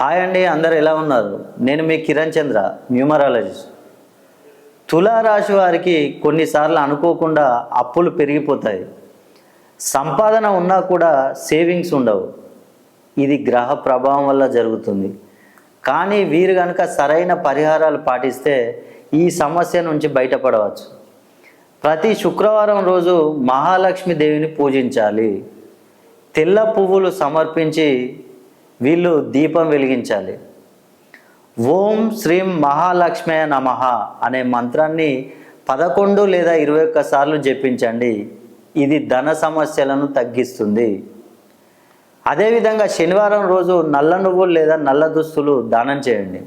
Hi అండి, అందరు ఎలా ఉన్నారు? నేను మీ కిరణ్ చంద్ర, న్యూమరాలజిస్ట్. తులారాశి వారికి కొన్నిసార్లు అనుకోకుండా అప్పులు పెరిగిపోతాయి. సంపాదన ఉన్నా కూడా సేవింగ్స్ ఉండవు. ఇది గ్రహ ప్రభావం వల్ల జరుగుతుంది. కానీ వీరు కనుక సరైన పరిహారాలు పాటిస్తే ఈ సమస్య నుంచి బయటపడవచ్చు. ప్రతి శుక్రవారం రోజు మహాలక్ష్మి దేవిని పూజించాలి. తెల్ల పువ్వులు సమర్పించి వీళ్ళు దీపం వెలిగించాలి. ఓం శ్రీం మహాలక్ష్మయ నమః అనే మంత్రాన్ని 11 లేదా 21 సార్లు జపించండి. ఇది ధన సమస్యలను తగ్గిస్తుంది. అదేవిధంగా శనివారం రోజు నల్ల నువ్వులు లేదా నల్ల దుస్తులు దానం చేయండి.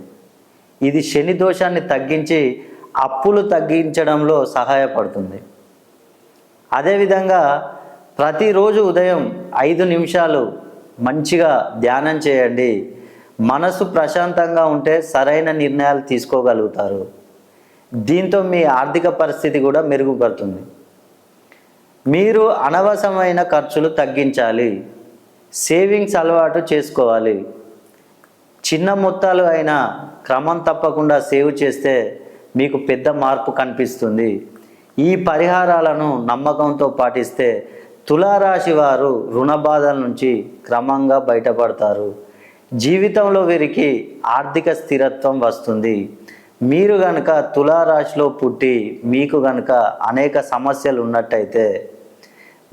ఇది శని దోషాన్ని తగ్గించి అప్పులు తగ్గించడంలో సహాయపడుతుంది. అదేవిధంగా ప్రతిరోజు ఉదయం 5 నిమిషాలు మంచిగా ధ్యానం చేయండి. మనసు ప్రశాంతంగా ఉంటే సరైన నిర్ణయాలు తీసుకోగలుగుతారు. దీంతో మీ ఆర్థిక పరిస్థితి కూడా మెరుగుపడుతుంది. మీరు అనవసరమైన ఖర్చులు తగ్గించాలి. సేవింగ్స్ అలవాటు చేసుకోవాలి. చిన్న మొత్తాలు అయినా క్రమం తప్పకుండా సేవ్ చేస్తే మీకు పెద్ద మార్పు కనిపిస్తుంది. ఈ పరిహారాలను నమ్మకంతో పాటిస్తే తులారాశి వారు రుణ బాధల నుంచి క్రమంగా బయటపడతారు. జీవితంలో వీరికి ఆర్థిక స్థిరత్వం వస్తుంది. మీరు కనుక తులారాశిలో పుట్టి మీకు కనుక అనేక సమస్యలు ఉన్నట్టయితే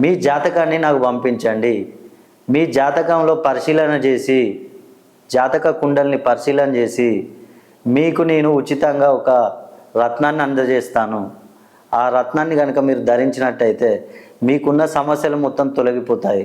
మీ జాతకాన్ని నాకు పంపించండి. మీ జాతకంలో పరిశీలన చేసి జాతక కుండల్ని పరిశీలన చేసి మీకు నేను ఉచితంగా ఒక రత్నాన్ని అందజేస్తాను. ఆ రత్నాన్ని కనుక మీరు ధరించినట్టయితే మీకున్న సమస్యలు మొత్తం తొలగిపోతాయి.